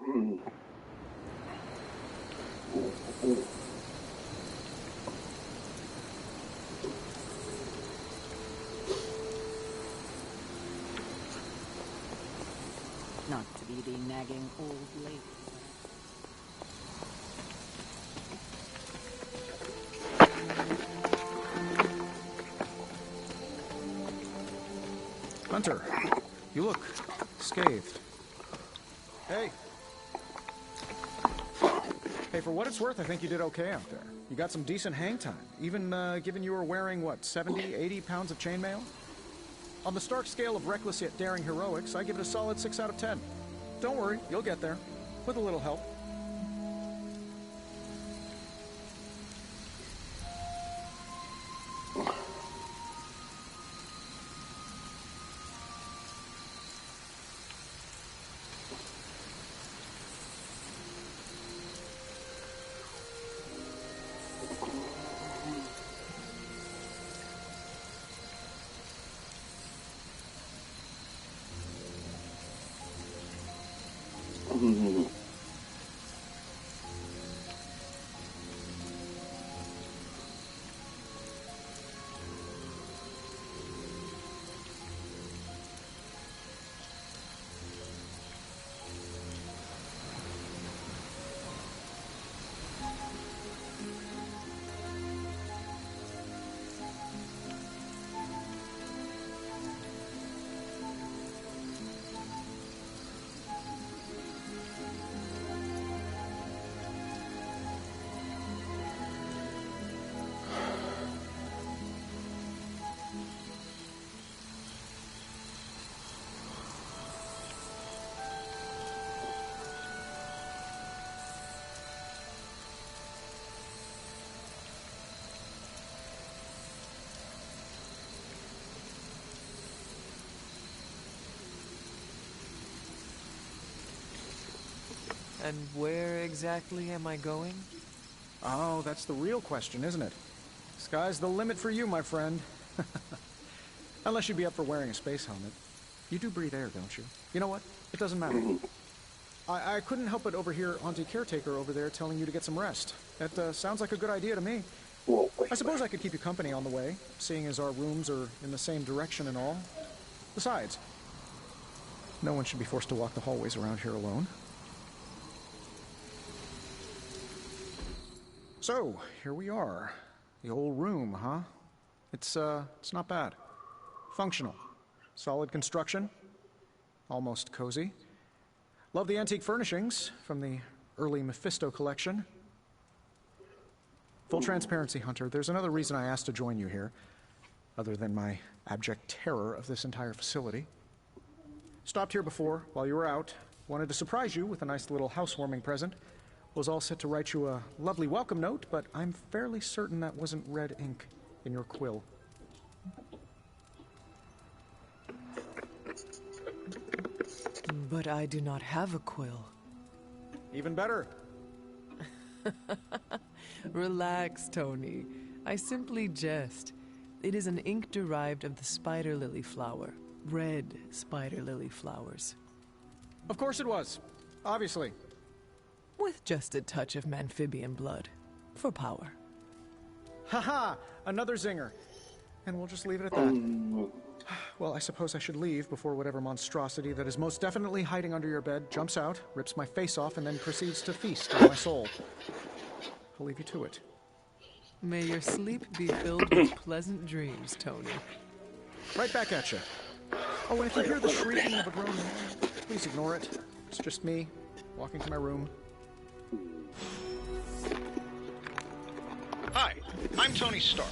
Not to be the nagging old lady. Hunter, you look scathed. Hey. Hey, for what it's worth, I think you did okay out there. You got some decent hang time, even given you were wearing, what, 70, 80 pounds of chainmail? On the Stark scale of reckless yet daring heroics, I give it a solid 6 out of 10. Don't worry, you'll get there. With a little help. And where exactly am I going? Oh, that's the real question, isn't it? Sky's the limit for you, my friend. Unless you'd be up for wearing a space helmet. You do breathe air, don't you? You know what? It doesn't matter. I couldn't help but overhear Auntie Caretaker over there telling you to get some rest. That sounds like a good idea to me. I suppose I could keep you company on the way, seeing as our rooms are in the same direction and all. Besides, no one should be forced to walk the hallways around here alone. So, here we are. The old room, huh? It's not bad. Functional. Solid construction. Almost cozy. Love the antique furnishings from the early Mephisto collection. Full transparency, Hunter, there's another reason I asked to join you here, other than my abject terror of this entire facility. Stopped here before, while you were out. Wanted to surprise you with a nice little housewarming present. Was all set to write you a lovely welcome note, but I'm fairly certain that wasn't red ink in your quill. But I do not have a quill. Even better. Relax, Tony. I simply jest. It is an ink derived of the spider lily flower. Red spider lily flowers. Of course it was. Obviously. With just a touch of amphibian blood. For power. Haha! Another zinger. And we'll just leave it at that. Well, I suppose I should leave before whatever monstrosity that is most definitely hiding under your bed jumps out, rips my face off, and then proceeds to feast on my soul. I'll leave you to it. May your sleep be filled with pleasant dreams, Tony. Right back at you. Oh, and if you hear the shrieking of a grown man, please ignore it. It's just me, walking to my room. Hi, I'm Tony Stark.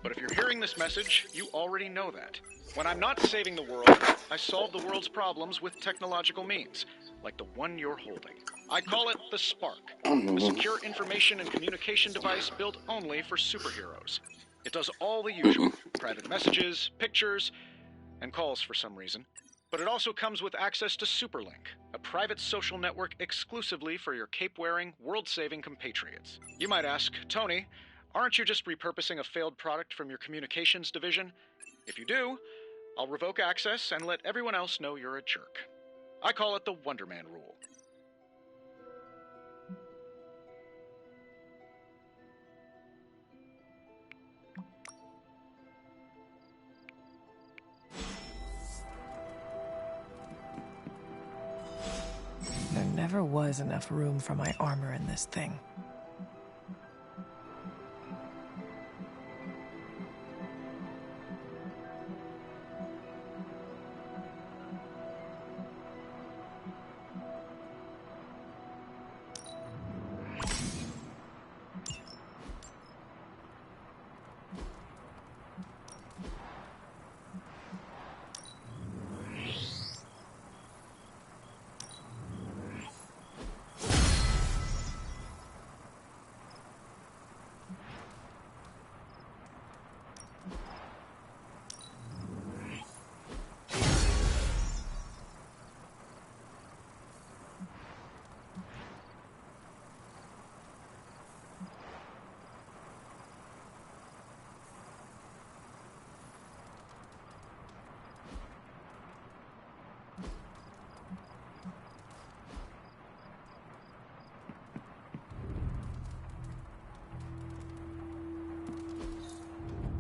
But if you're hearing this message, you already know that. When I'm not saving the world, I solve the world's problems with technological means, like the one you're holding. I call it the Spark, a secure information and communication device built only for superheroes. It does all the usual, private messages, pictures, and calls for some reason. But it also comes with access to Superlink, a private social network exclusively for your cape-wearing, world-saving compatriots. You might ask, Tony, aren't you just repurposing a failed product from your communications division? If you do, I'll revoke access and let everyone else know you're a jerk. I call it the Wonder Man rule. never was enough room for my armor in this thing.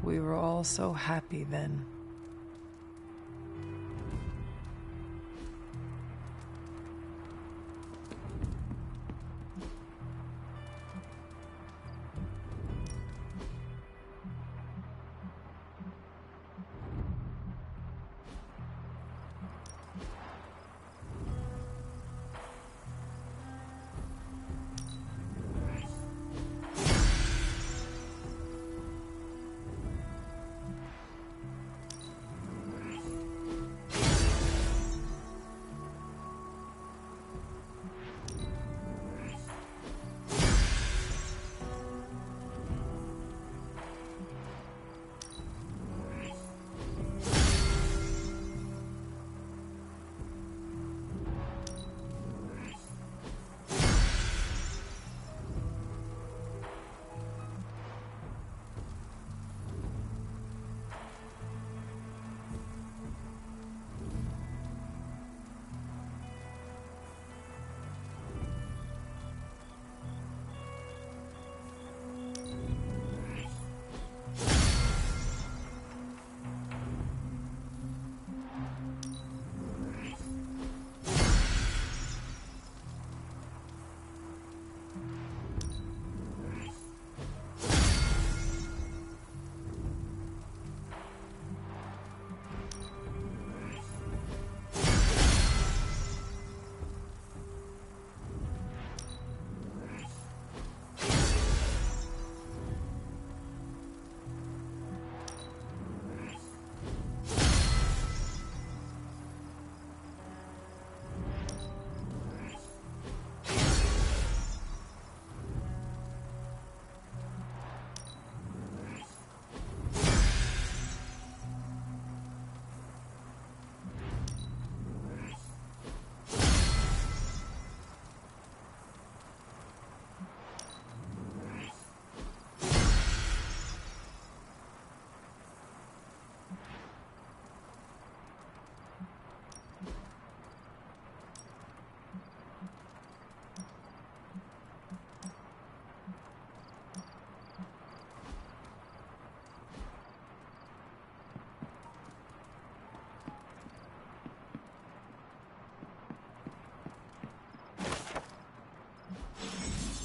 We were all so happy then.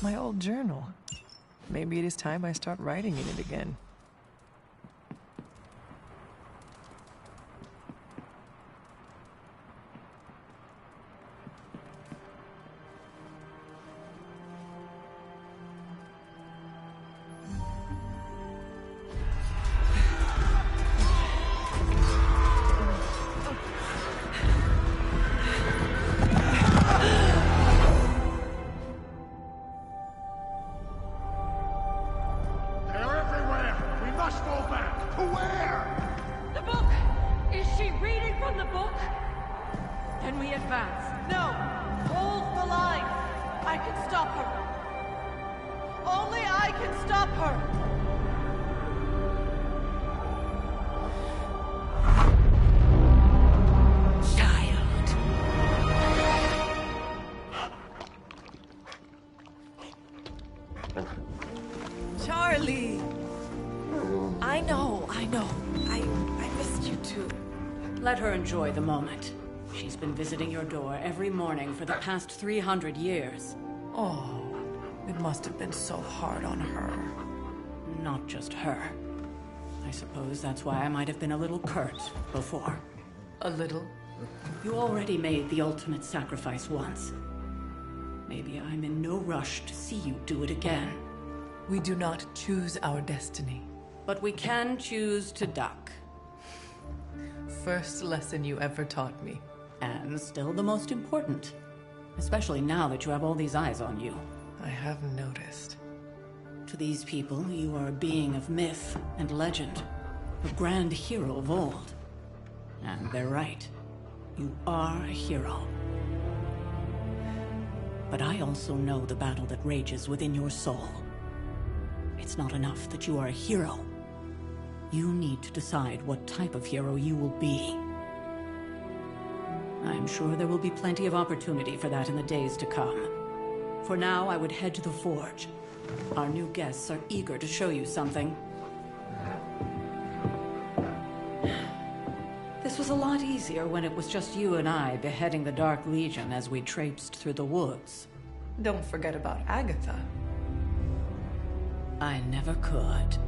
My old journal. Maybe it is time I start writing in it again. Charlie! I know. I missed you too. Let her enjoy the moment. She's been visiting your door every morning for the past 300 years. Oh, it must have been so hard on her. Not just her. I suppose that's why I might have been a little curt before. A little? You already made the ultimate sacrifice once. Maybe I'm in no rush to see you do it again. We do not choose our destiny. But we can choose to duck. First lesson you ever taught me. And still the most important. Especially now that you have all these eyes on you. I have noticed. To these people, you are a being of myth and legend. A grand hero of old. And they're right. You are a hero. But I also know the battle that rages within your soul. It's not enough that you are a hero. You need to decide what type of hero you will be. I'm sure there will be plenty of opportunity for that in the days to come. For now, I would head to the Forge. Our new guests are eager to show you something. This was a lot easier when it was just you and I beheading the Dark Legion as we traipsed through the woods. Don't forget about Agatha. I never could.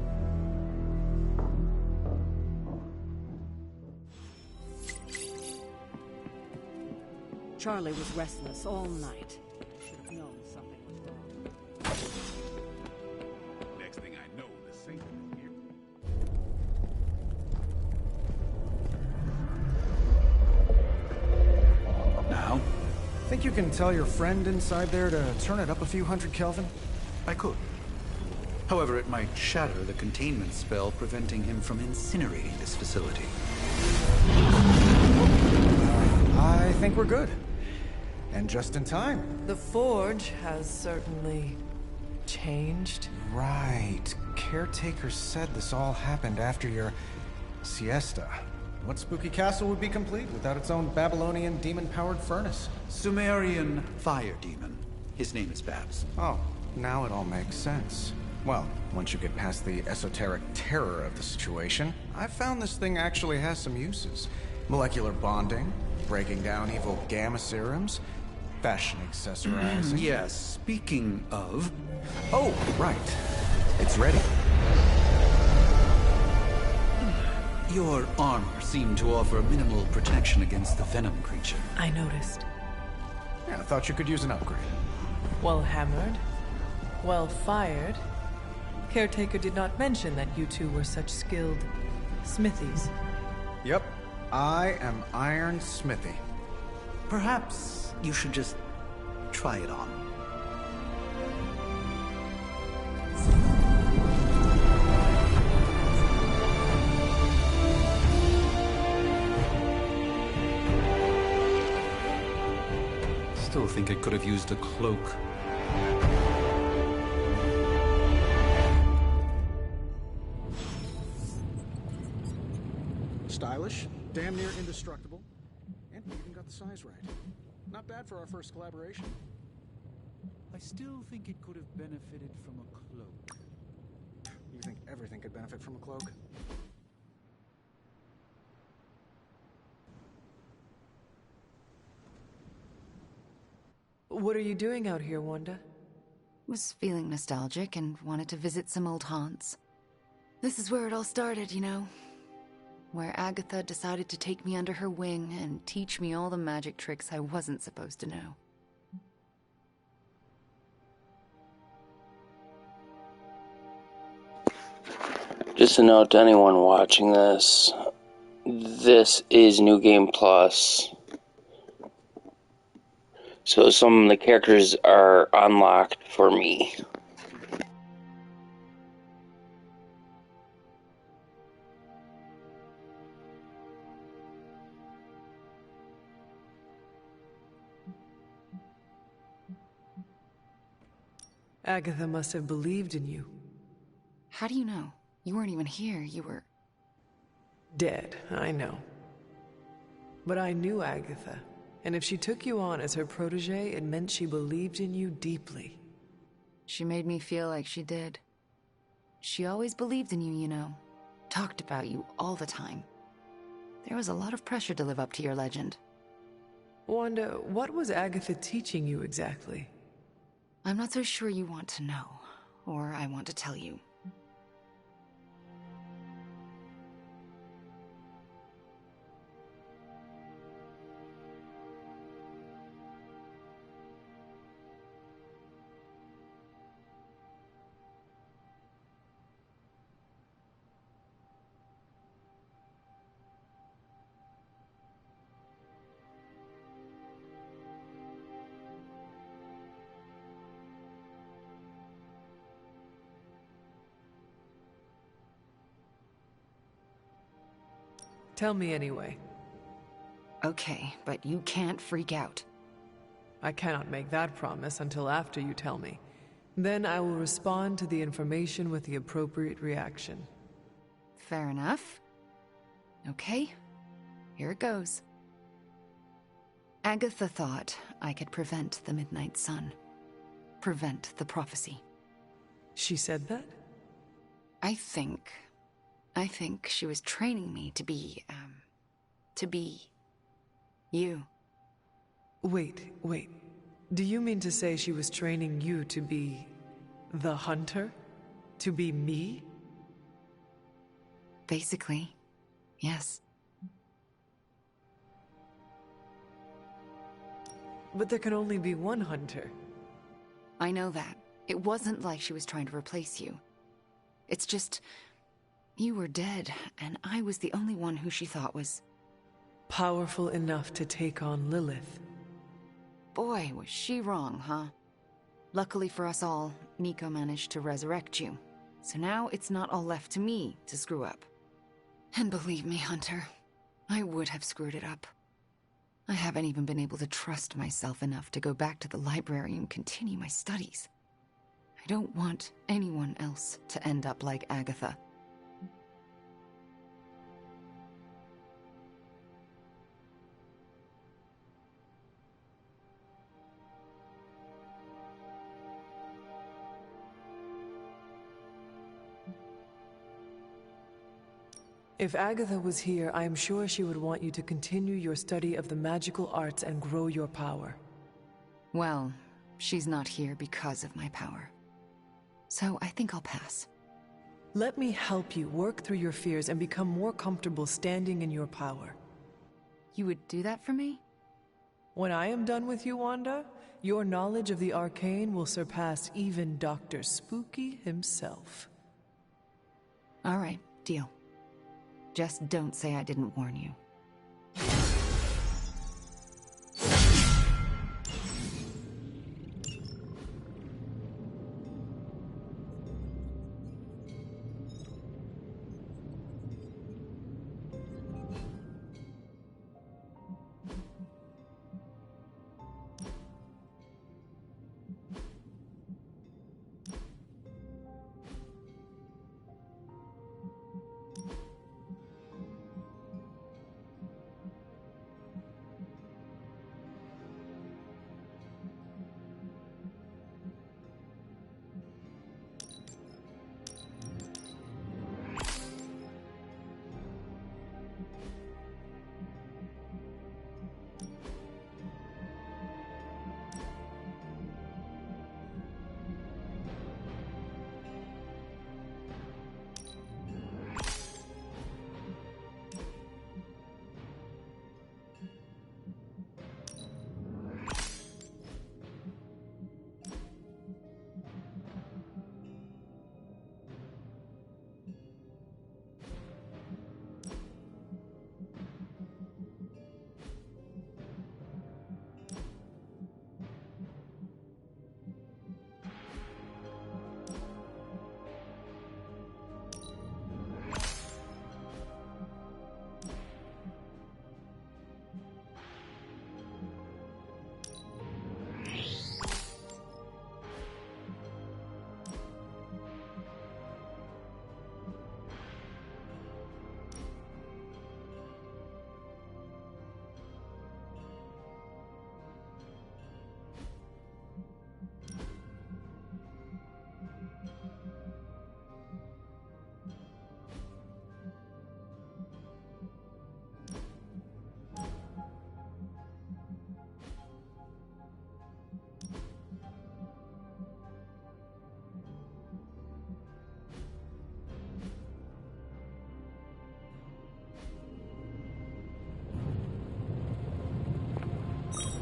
Charlie was restless all night. Should have known something was wrong. Next thing I know, the Saint will hear. Now? Think you can tell your friend inside there to turn it up a few hundred Kelvin? I could. However, it might shatter the containment spell preventing him from incinerating this facility. I think we're good. And just in time. The Forge has certainly changed. Right. Caretaker said this all happened after your siesta. What spooky castle would be complete without its own Babylonian demon-powered furnace? Sumerian fire demon. His name is Babs. Oh, now it all makes sense. Well, once you get past the esoteric terror of the situation, I've found this thing actually has some uses. Molecular bonding, breaking down evil gamma serums, fashion accessorizing. Yes, speaking of... Oh, right. It's ready. Your armor seemed to offer minimal protection against the venom creature. I noticed. Yeah, I thought you could use an upgrade. Well hammered. Well fired. Caretaker did not mention that you two were such skilled smithies. Yep. I am Iron Smithy. Perhaps you should just try it on. Still think it could have used a cloak. Stylish, damn near indestructible, and we even got the size right. Not bad for our first collaboration. I still think it could have benefited from a cloak. You think everything could benefit from a cloak? What are you doing out here, Wanda? Was feeling nostalgic and wanted to visit some old haunts. This is where it all started, you know. Where Agatha decided to take me under her wing and teach me all the magic tricks I wasn't supposed to know. Just a note to anyone watching this. This is New Game Plus. So some of the characters are unlocked for me. Agatha must have believed in you. How do you know? You weren't even here, you were... Dead, I know. But I knew Agatha, and if she took you on as her protege, it meant she believed in you deeply. She made me feel like she did. She always believed in you, you know. Talked about you all the time. There was a lot of pressure to live up to your legend. Wanda, what was Agatha teaching you exactly? I'm not so sure you want to know, or I want to tell you. Tell me anyway. Okay, but you can't freak out. I cannot make that promise until after you tell me. Then I will respond to the information with the appropriate reaction. Fair enough. Okay, here it goes. Agatha thought I could prevent the Midnight Sun. Prevent the prophecy. She said that? I think she was training me to be you. Wait. Do you mean to say she was training you to be the hunter? To be me? Basically, yes. But there can only be one hunter. I know that. It wasn't like she was trying to replace you. It's just, you were dead, and I was the only one who she thought was... powerful enough to take on Lilith. Boy, was she wrong, huh? Luckily for us all, Nico managed to resurrect you. So now it's not all left to me to screw up. And believe me, Hunter, I would have screwed it up. I haven't even been able to trust myself enough to go back to the library and continue my studies. I don't want anyone else to end up like Agatha. If Agatha was here, I am sure she would want you to continue your study of the magical arts and grow your power. Well, she's not here because of my power. So I think I'll pass. Let me help you work through your fears and become more comfortable standing in your power. You would do that for me? When I am done with you, Wanda, your knowledge of the arcane will surpass even Dr. Spooky himself. All right, deal. Just don't say I didn't warn you.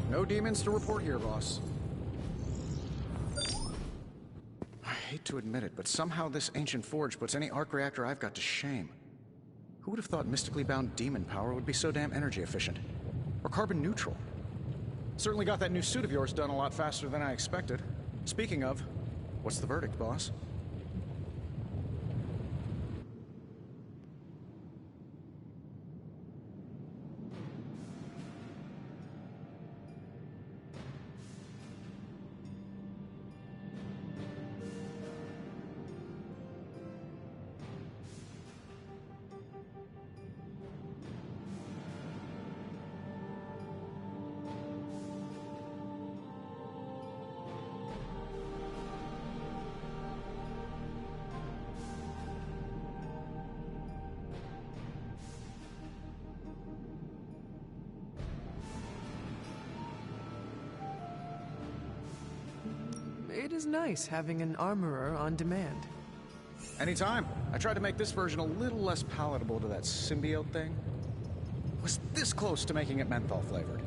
No demons to report here, boss. I hate to admit it, but somehow this ancient forge puts any arc reactor I've got to shame. Who would have thought mystically bound demon power would be so damn energy efficient? Or carbon neutral? Certainly got that new suit of yours done a lot faster than I expected. Speaking of, what's the verdict, boss? It is nice having an armorer on demand. Anytime. I tried to make this version a little less palatable to that symbiote thing. Was this close to making it menthol flavored.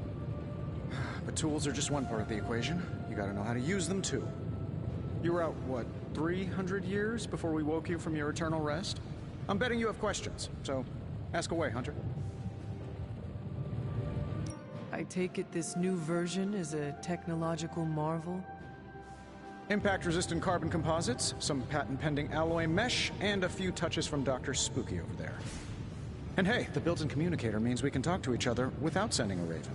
But tools are just one part of the equation. You gotta know how to use them too. You were out, what, 300 years before we woke you from your eternal rest? I'm betting you have questions, so ask away, Hunter. I take it this new version is a technological marvel? Impact-resistant carbon composites, some patent-pending alloy mesh, and a few touches from Dr. Spooky over there. And hey, the built-in communicator means we can talk to each other without sending a raven.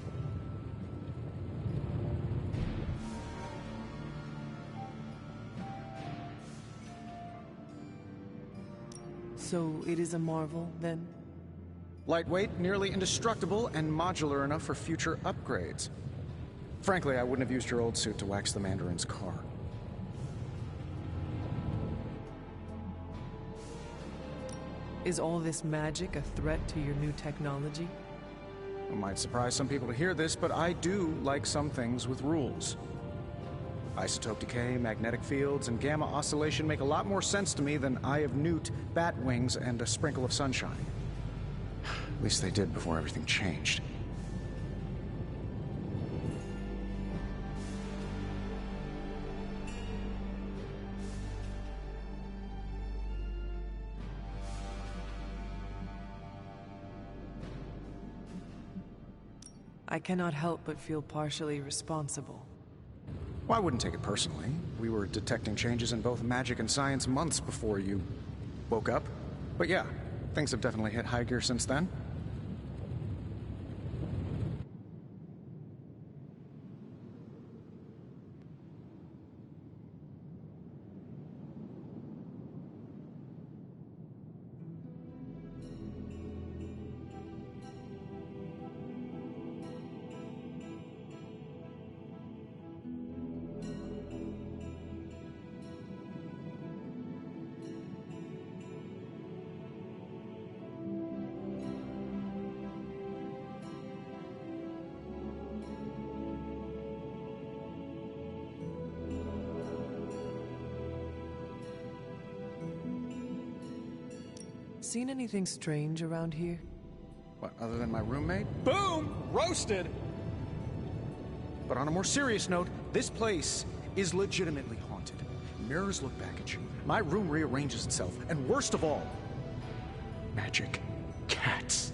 So it is a marvel, then? Lightweight, nearly indestructible, and modular enough for future upgrades. Frankly, I wouldn't have used your old suit to wax the Mandarin's car. Is all this magic a threat to your new technology? It might surprise some people to hear this, but I do like some things with rules. Isotope decay, magnetic fields, and gamma oscillation make a lot more sense to me than Eye of Newt, bat wings, and a sprinkle of sunshine. At least they did before everything changed. I cannot help but feel partially responsible. Well, I wouldn't take it personally. We were detecting changes in both magic and science months before you woke up. But yeah, things have definitely hit high gear since then. Seen anything strange around here? What, other than my roommate? Boom! Roasted! But on a more serious note, this place is legitimately haunted. Mirrors look back at you. My room rearranges itself. And worst of all, magic cats.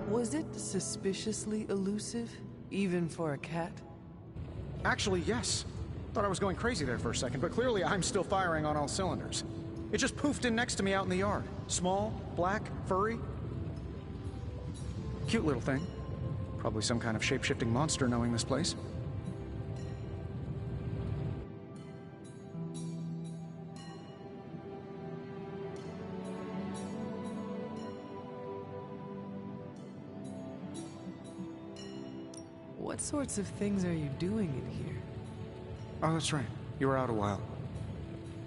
Was it suspiciously elusive, even for a cat? Actually, yes. Thought I was going crazy there for a second, but clearly I'm still firing on all cylinders. It just poofed in next to me out in the yard. Small, black, furry. Cute little thing. Probably some kind of shape-shifting monster knowing this place. What sorts of things are you doing in here? Oh, that's right. You were out a while.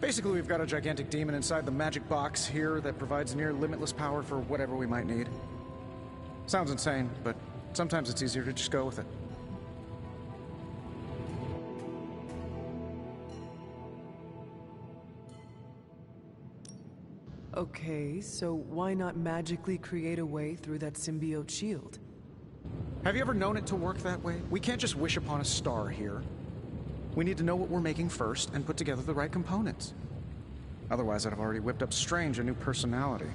Basically, we've got a gigantic demon inside the magic box here that provides near limitless power for whatever we might need. Sounds insane, but sometimes it's easier to just go with it. Okay, so why not magically create a way through that symbiote shield? Have you ever known it to work that way? We can't just wish upon a star here. We need to know what we're making first and put together the right components. Otherwise, I'd have already whipped up Strange a new personality.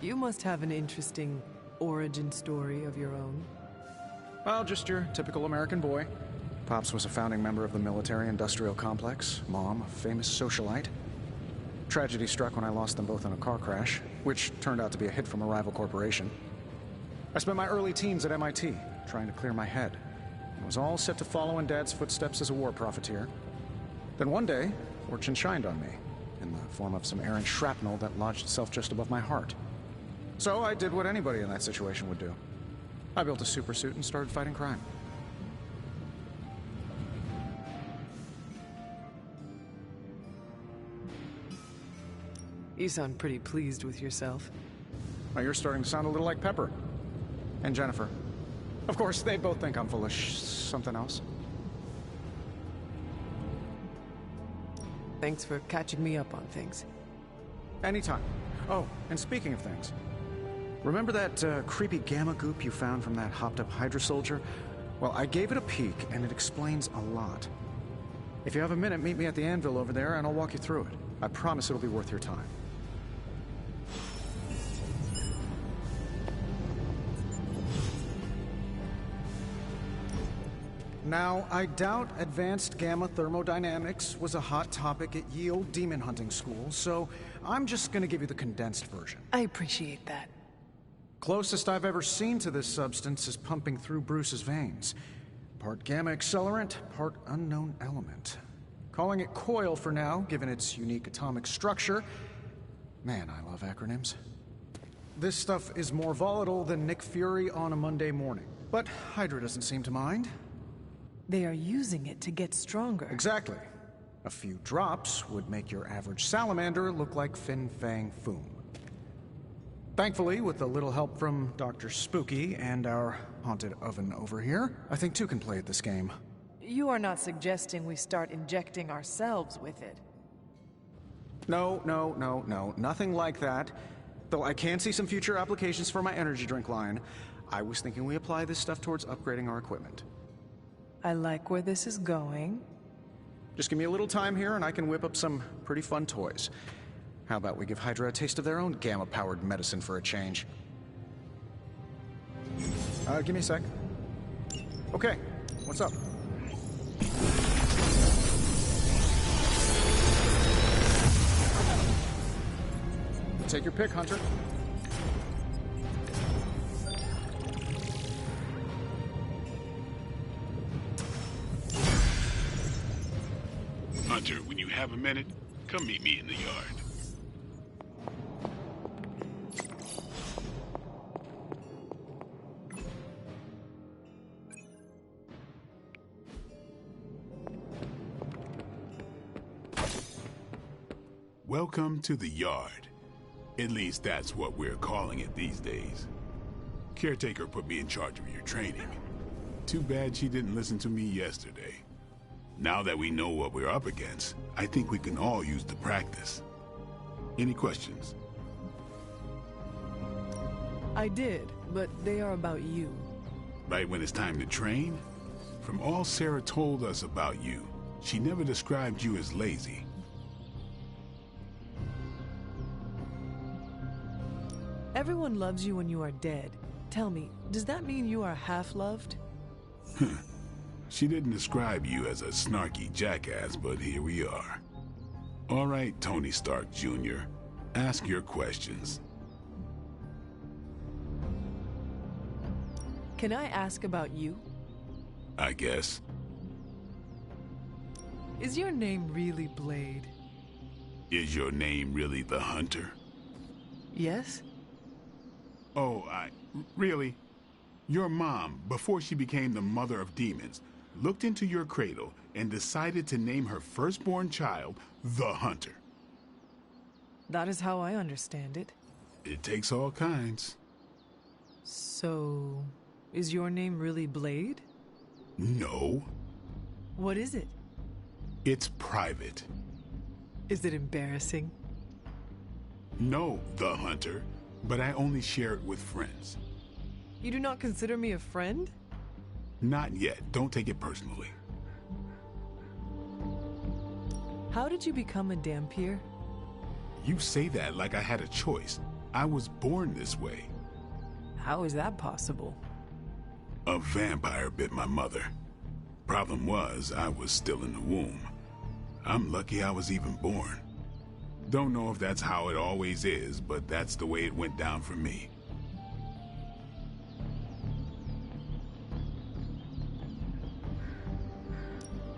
You must have an interesting origin story of your own. Well, just your typical American boy. Pops was a founding member of the military-industrial complex. Mom, a famous socialite. Tragedy struck when I lost them both in a car crash, which turned out to be a hit from a rival corporation. I spent my early teens at MIT, trying to clear my head. I was all set to follow in Dad's footsteps as a war profiteer. Then one day, fortune shined on me, in the form of some errant shrapnel that lodged itself just above my heart. So I did what anybody in that situation would do. I built a supersuit and started fighting crime. You sound pretty pleased with yourself. Now you're starting to sound a little like Pepper. And Jennifer. Of course, they both think I'm full of something else. Thanks for catching me up on things. Anytime. Oh, and speaking of things, remember that creepy gamma goop you found from that hopped-up Hydra soldier? Well, I gave it a peek, and it explains a lot. If you have a minute, meet me at the anvil over there, and I'll walk you through it. I promise it'll be worth your time. Now, I doubt advanced gamma thermodynamics was a hot topic at Ye Olde Demon Hunting School, so I'm just gonna give you the condensed version. I appreciate that. Closest I've ever seen to this substance is pumping through Bruce's veins. Part gamma accelerant, part unknown element. Calling it coil for now, given its unique atomic structure. Man, I love acronyms. This stuff is more volatile than Nick Fury on a Monday morning. But Hydra doesn't seem to mind. They are using it to get stronger. Exactly. A few drops would make your average salamander look like Fin Fang Foom. Thankfully, with a little help from Dr. Spooky and our haunted oven over here, I think two can play at this game. You are not suggesting we start injecting ourselves with it. No, nothing like that. Though I can see some future applications for my energy drink line. I was thinking we apply this stuff towards upgrading our equipment. I like where this is going. Just give me a little time here and I can whip up some pretty fun toys. How about we give Hydra a taste of their own gamma-powered medicine for a change? Give me a sec. Okay, what's up? Take your pick, Hunter. Hunter, when you have a minute, come meet me in the yard. Welcome to the yard. At least that's what we're calling it these days. Caretaker put me in charge of your training. Too bad she didn't listen to me yesterday. Now that we know what we're up against, I think we can all use the practice. Any questions? I did, but they are about you. Right when it's time to train? From all Sarah told us about you, she never described you as lazy. Everyone loves you when you are dead. Tell me, does that mean you are half-loved? She didn't describe you as a snarky jackass, but here we are. All right, Tony Stark Jr., ask your questions. Can I ask about you? I guess. Is your name really Blade? Is your name really the Hunter? Yes? Oh, really? Your mom, before she became the mother of demons, looked into your cradle and decided to name her firstborn child the Hunter. That is how I understand it. It takes all kinds. So, is your name really Blade? No. What is it? It's private. Is it embarrassing? No, the Hunter, but I only share it with friends. You do not consider me a friend? Not yet. Don't take it personally. How did you become a Dhampir? You say that like I had a choice. I was born this way. How is that possible? A vampire bit my mother. Problem was, I was still in the womb. I'm lucky I was even born. Don't know if that's how it always is, but that's the way it went down for me.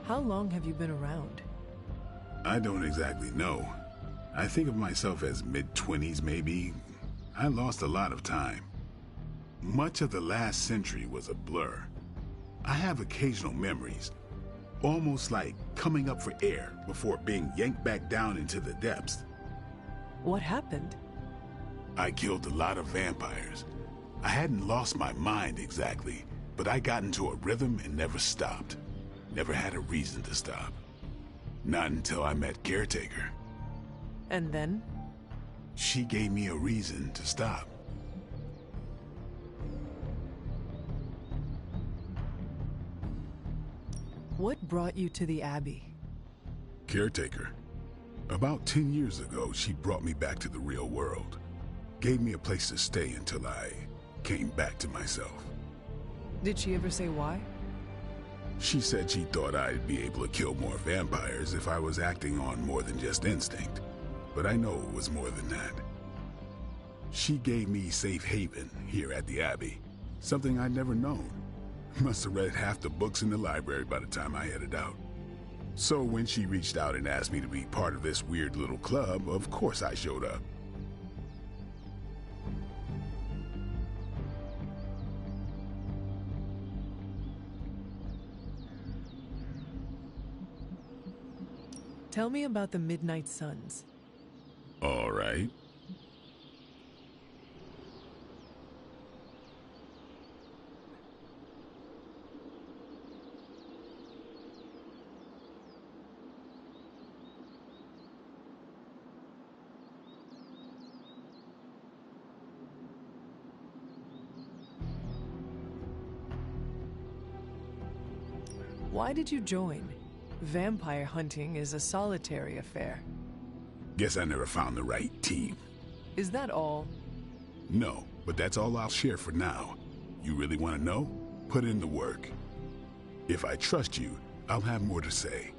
How long have you been around? I don't exactly know. I think of myself as mid-20s, maybe. I lost a lot of time. Much of the last century was a blur. I have occasional memories, almost like coming up for air before being yanked back down into the depths. What happened? I killed a lot of vampires. I hadn't lost my mind exactly, but I got into a rhythm and never stopped. Never had a reason to stop. Not until I met Caretaker. And then? She gave me a reason to stop. What brought you to the Abbey? Caretaker. About 10 years ago, she brought me back to the real world. Gave me a place to stay until I came back to myself. Did she ever say why? She said she thought I'd be able to kill more vampires if I was acting on more than just instinct. But I know it was more than that. She gave me safe haven here at the Abbey. Something I'd never known. Must have read half the books in the library by the time I headed out. So when she reached out and asked me to be part of this weird little club, of course I showed up. Tell me about the Midnight Suns. All right. Why did you join? Vampire hunting is a solitary affair. Guess I never found the right team. Is that all? No, but that's all I'll share for now. You really want to know? Put in the work. If I trust you, I'll have more to say.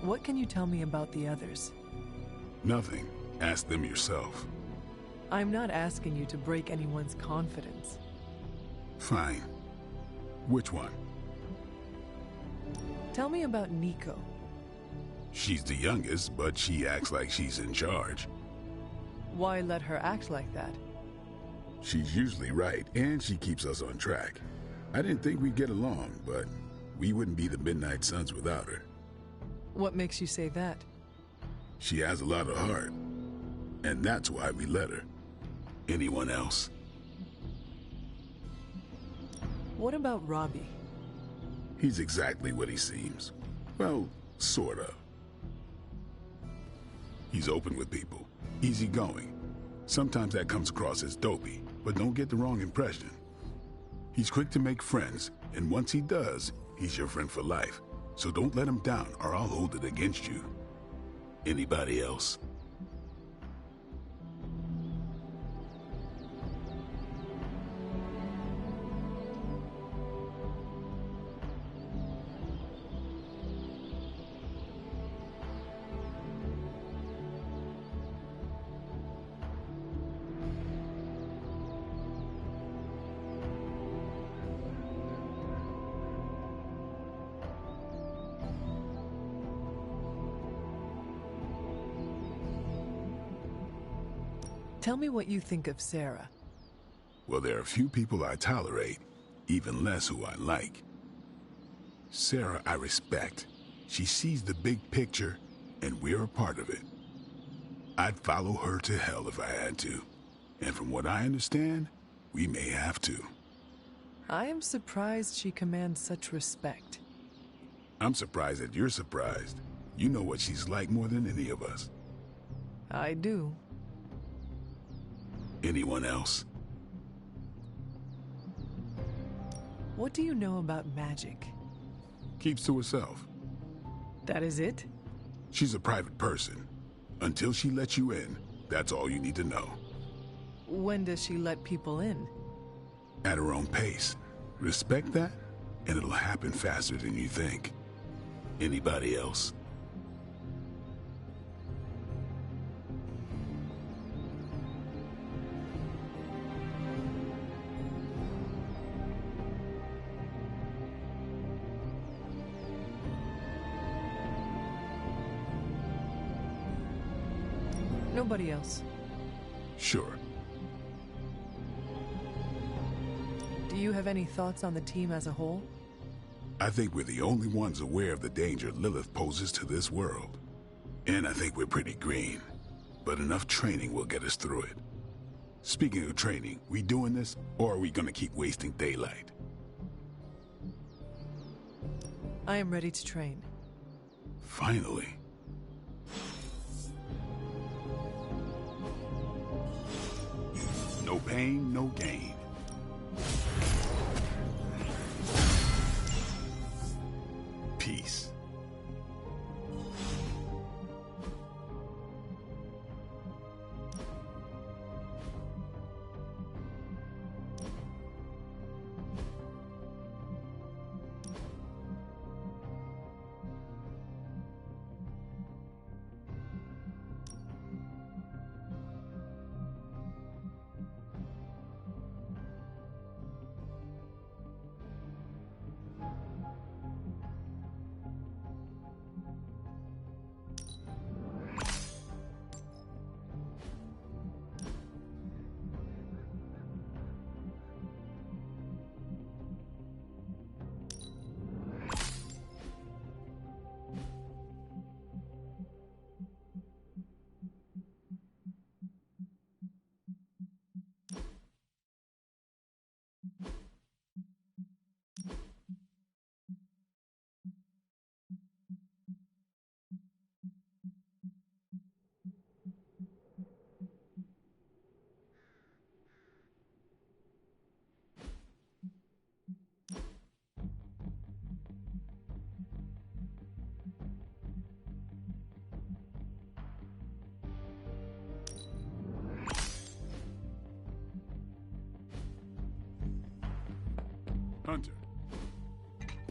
What can you tell me about the others? Nothing. Ask them yourself. I'm not asking you to break anyone's confidence. Fine. Which one? Tell me about Nico. She's the youngest, but she acts like she's in charge. Why let her act like that? She's usually right, and she keeps us on track. I didn't think we'd get along, but we wouldn't be the Midnight Suns without her. What makes you say that? She has a lot of heart. And that's why we let her. Anyone else? What about Robbie? He's exactly what he seems. Well, sort of. He's open with people, easygoing. Sometimes that comes across as dopey, but don't get the wrong impression. He's quick to make friends, and once he does, he's your friend for life. So don't let him down, or I'll hold it against you. Anybody else? Tell me what you think of Sarah. Well, there are few people I tolerate, even less who I like. Sarah I respect. She sees the big picture, and we're a part of it. I'd follow her to hell if I had to. And from what I understand, we may have to. I am surprised she commands such respect. I'm surprised that you're surprised. You know what she's like more than any of us. I do. Anyone else? What do you know about magic? Keeps to herself. That is it? She's a private person. Until she lets you in, that's all you need to know. When does she let people in? At her own pace. Respect that, and it'll happen faster than you think. Anybody else? Nobody else. Sure. Do you have any thoughts on the team as a whole? I think we're the only ones aware of the danger Lilith poses to this world. And I think we're pretty green. But enough training will get us through it. Speaking of training, we doing this, or are we gonna keep wasting daylight? I am ready to train. Finally. No pain, no gain. Peace. Hunter.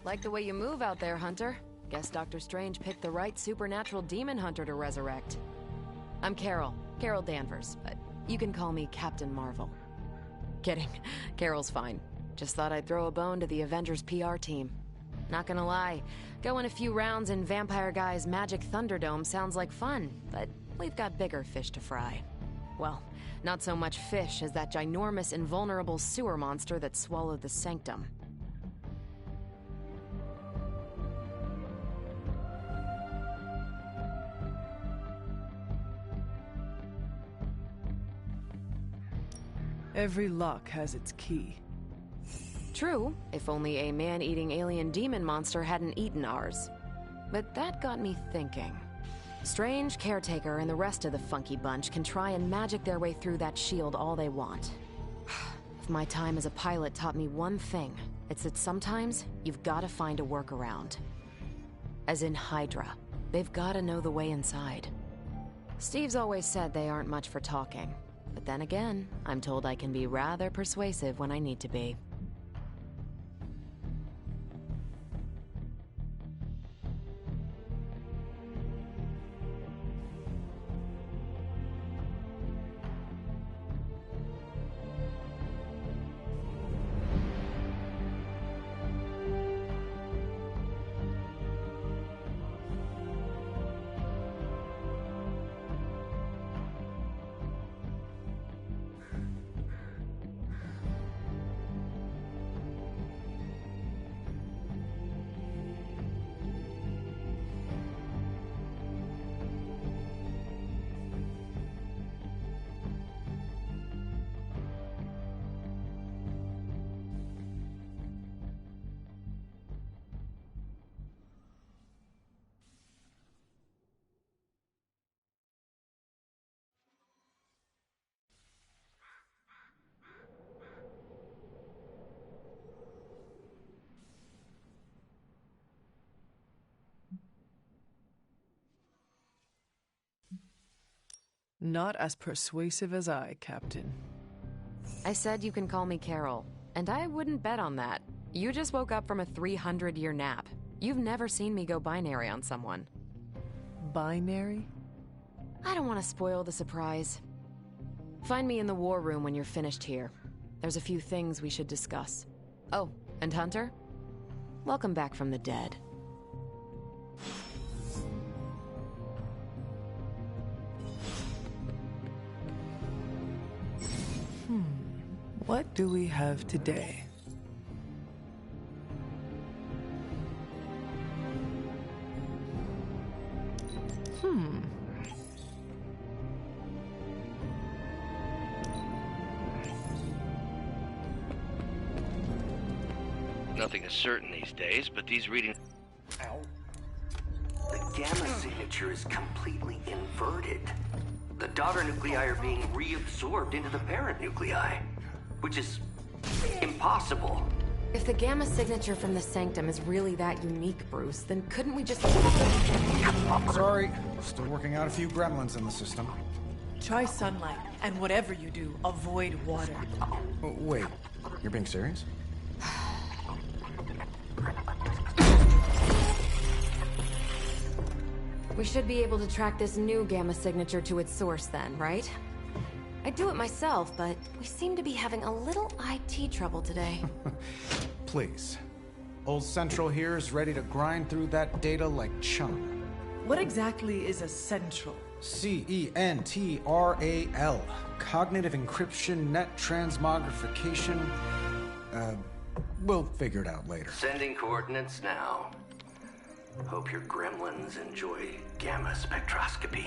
Like the way you move out there, Hunter. Guess Dr. Strange picked the right supernatural demon hunter to resurrect. I'm Carol Danvers, but you can call me Captain Marvel. Kidding, Carol's fine. Just thought I'd throw a bone to the Avengers PR team. Not gonna lie, going a few rounds in Vampire Guy's Magic Thunderdome sounds like fun, but we've got bigger fish to fry. Well, not so much fish as that ginormous invulnerable sewer monster that swallowed the Sanctum. Every lock has its key. True, if only a man-eating alien demon monster hadn't eaten ours. But that got me thinking. Strange, Caretaker, and the rest of the funky bunch can try and magic their way through that shield all they want. If my time as a pilot taught me one thing, it's that sometimes you've gotta find a workaround. As in Hydra. They've gotta know the way inside. Steve's always said they aren't much for talking. But then again, I'm told I can be rather persuasive when I need to be. Not as persuasive as I, Captain. I said you can call me Carol, and I wouldn't bet on that. You just woke up from a 300-year nap. You've never seen me go binary on someone. Binary? I don't want to spoil the surprise. Find me in the war room when you're finished here. There's a few things we should discuss. Oh, and Hunter? Welcome back from the dead. What do we have today? Nothing is certain these days, but these readings... Ow. The gamma signature is completely inverted. The daughter nuclei are being reabsorbed into the parent nuclei, which is impossible. If the gamma signature from the Sanctum is really that unique, Bruce, then couldn't we just... Sorry, still working out a few gremlins in the system. Try sunlight, and whatever you do, avoid water. Oh, wait, you're being serious? We should be able to track this new gamma signature to its source then, right? I'd do it myself, but we seem to be having a little IT trouble today. Please. Old Central here is ready to grind through that data like chum. What exactly is a central? CENTRAL. Cognitive encryption, net transmogrification. We'll figure it out later. Sending coordinates now. Hope your gremlins enjoy gamma spectroscopy.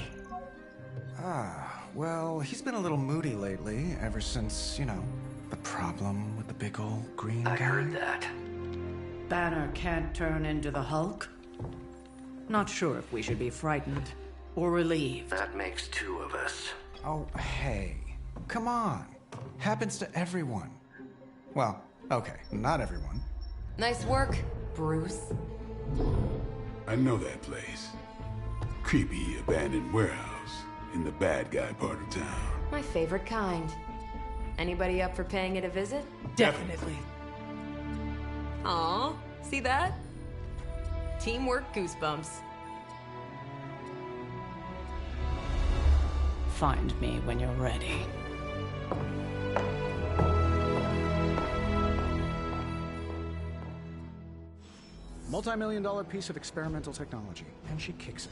Well, he's been a little moody lately, ever since, you know, the problem with the big old green guy. I heard that. Banner can't turn into the Hulk? Not sure if we should be frightened or relieved. That makes two of us. Oh, hey. Come on. Happens to everyone. Well, okay, not everyone. Nice work, Bruce. I know that place. Creepy abandoned warehouse in the bad guy part of town. My favorite kind. Anybody up for paying it a visit? Definitely. Aw, see that? Teamwork goosebumps. Find me when you're ready. Multi-million-dollar piece of experimental technology, and she kicks it.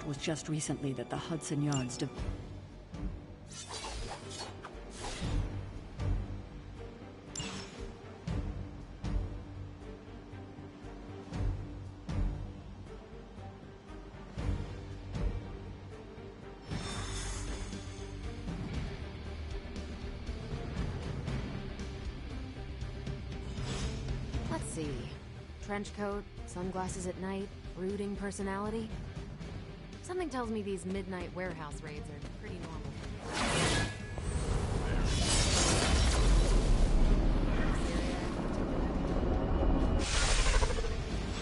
was just recently that the Hudson Yards Let's see. Trench coat, sunglasses at night, brooding personality. Something tells me these midnight warehouse raids are pretty normal.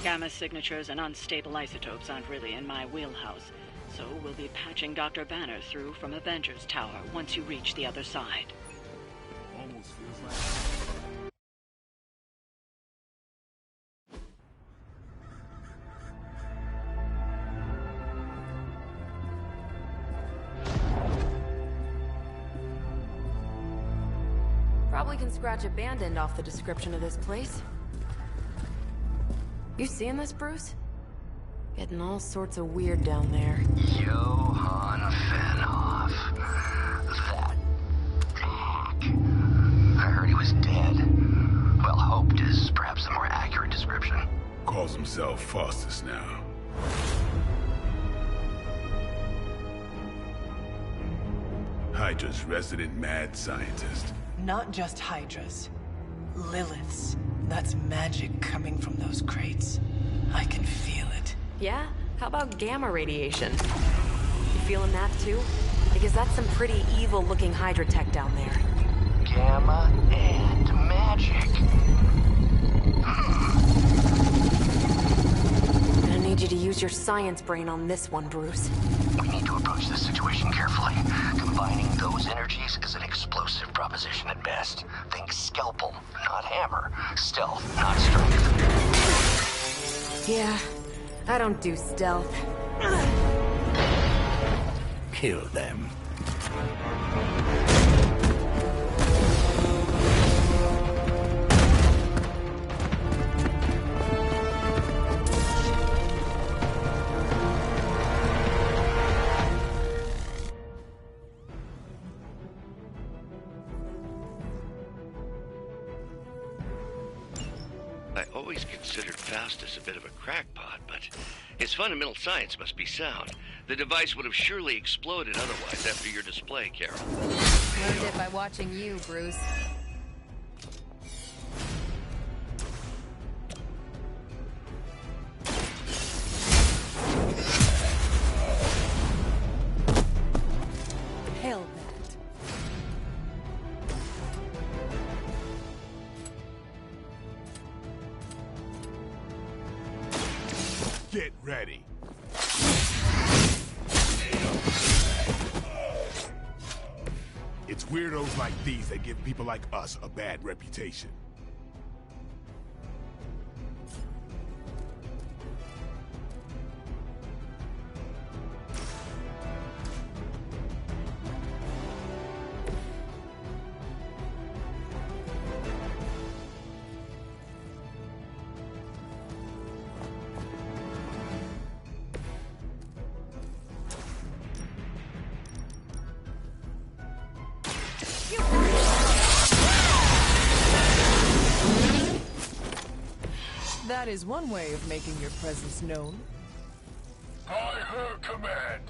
Gamma signatures and unstable isotopes aren't really in my wheelhouse, so we'll be patching Dr. Banner through from Avengers Tower once you reach the other side. Almost feels like... Probably can scratch abandoned off the description of this place. You seeing this, Bruce? Getting all sorts of weird down there. Johann Fenhoff. That hack. I heard he was dead. Well, hoped is perhaps a more accurate description. Calls himself Faustus now. Hydra's resident mad scientist. Not just Hydras. Liliths. That's magic coming from those crates. I can feel it. Yeah? How about gamma radiation? You feeling that too? Because that's some pretty evil-looking Hydra tech down there. Gamma and magic. I need you to use your science brain on this one, Bruce. We need to approach this situation carefully. Combining those energies is an explosive proposition at best. Think scalpel, not hammer. Stealth, not strength. Yeah, I don't do stealth. Kill them. I always considered Faustus a bit of a crackpot, but his fundamental science must be sound. The device would have surely exploded otherwise after your display, Carol. Learned it by watching you, Bruce. Hell that. Get ready. It's weirdos like these that give people like us a bad reputation. That is one way of making your presence known. By her command.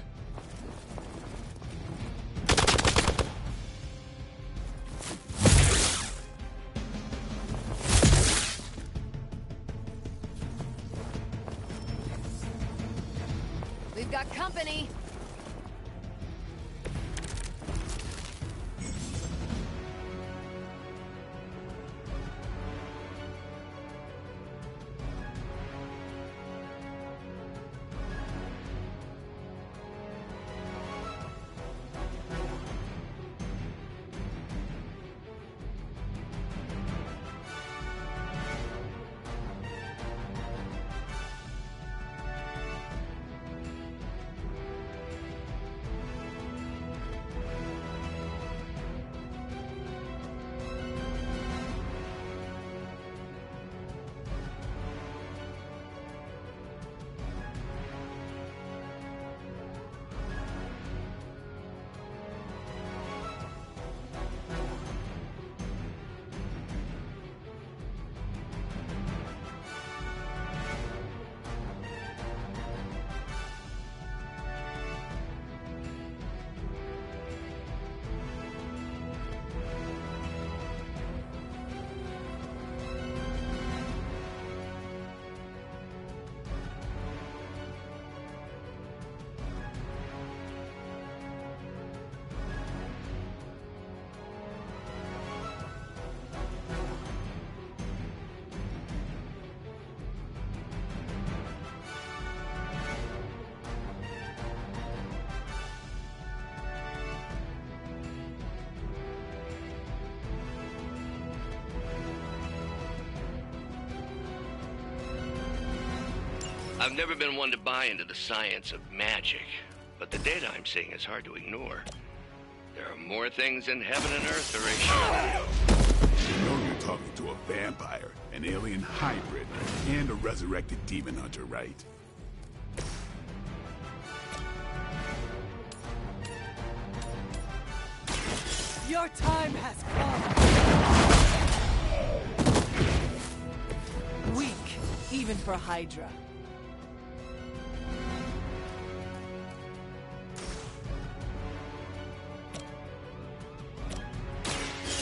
We've got company. I've never been one to buy into the science of magic, but the data I'm seeing is hard to ignore. There are more things in heaven and earth, Horatio. You know you're talking to a vampire, an alien hybrid, and a resurrected demon hunter, right? Your time has come. Weak, even for Hydra.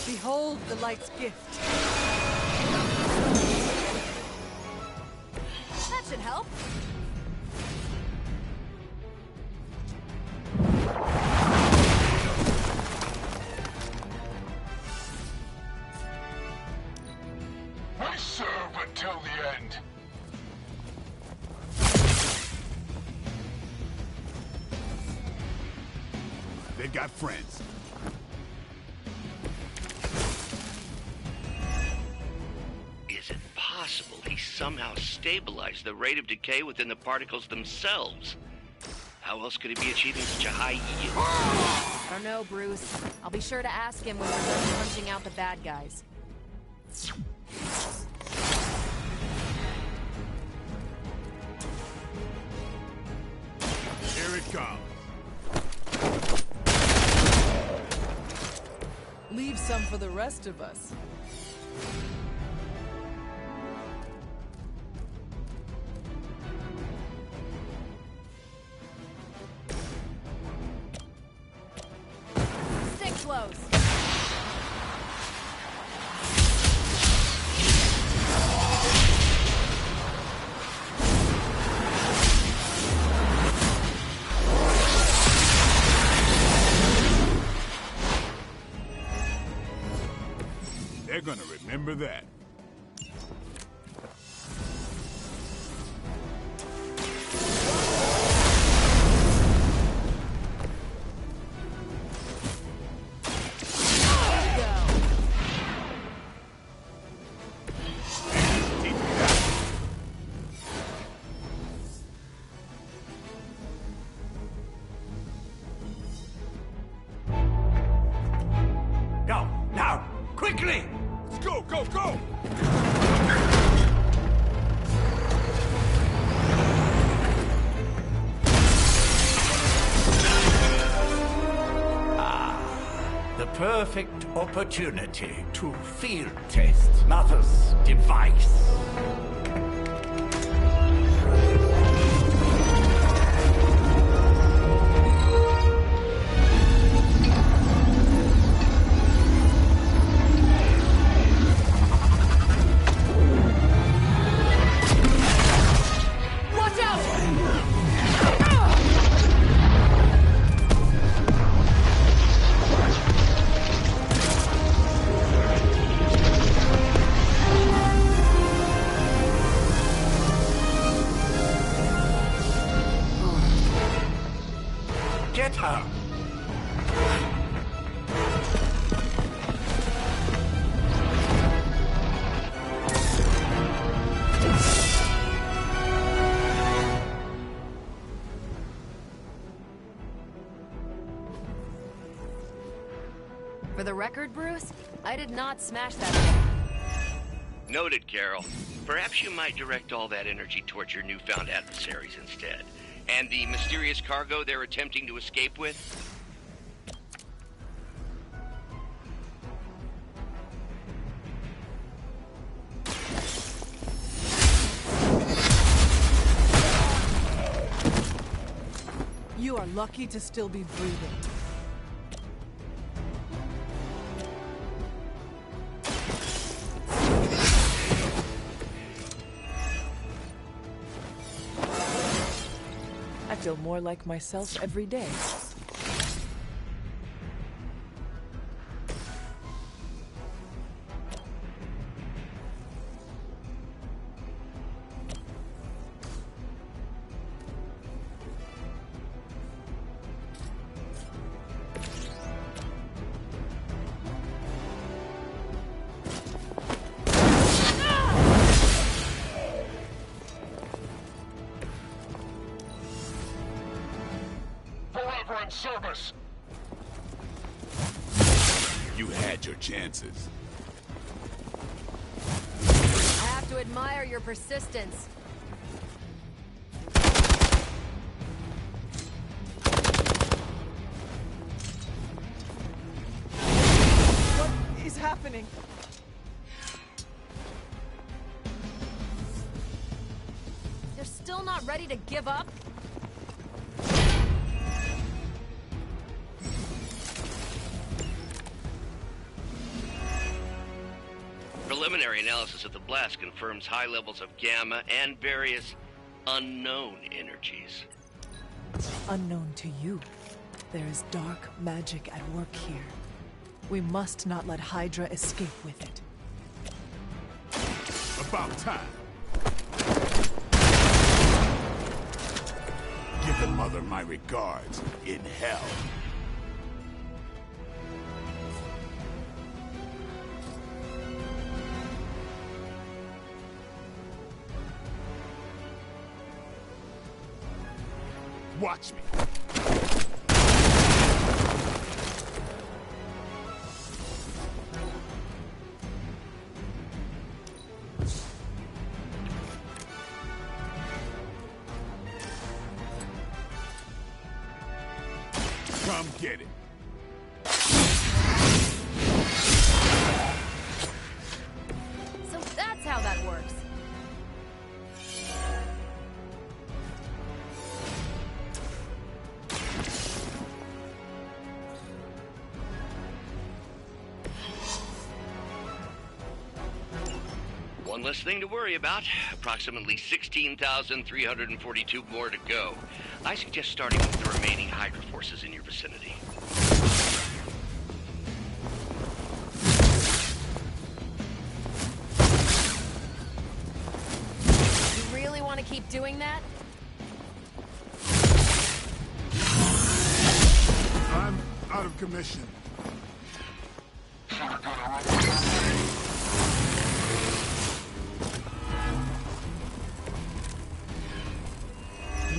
Behold the light's gift. That should help. I serve until the end. They've got friends. Is it possible he somehow stabilized the rate of decay within the particles themselves? How else could he be achieving such a high yield? I don't know, Bruce. I'll be sure to ask him when we're done punching out the bad guys. Here it comes. Leave some for the rest of us. Stick close. They're gonna remember that. Go, now, quickly! Let's go, go, go! The perfect opportunity to field test Mother's device. Watch out! Get her! For the record, Bruce, I did not smash that thing. Noted, Carol. Perhaps you might direct all that energy towards your newfound adversaries instead. And the mysterious cargo they're attempting to escape with? You are lucky to still be breathing. I feel more like myself every day. service! You had your chances. I have to admire your persistence. What is happening? They're still not ready to give up? Preliminary analysis of the blast confirms high levels of gamma and various unknown energies. Unknown to you. There is dark magic at work here. We must not let Hydra escape with it. About time. Give the mother my regards in hell. Watch me. Come get it. So that's how that works. One less thing to worry about. Approximately 16,342 more to go. I suggest starting with the remaining Hydra forces in your vicinity. You really want to keep doing that? I'm out of commission.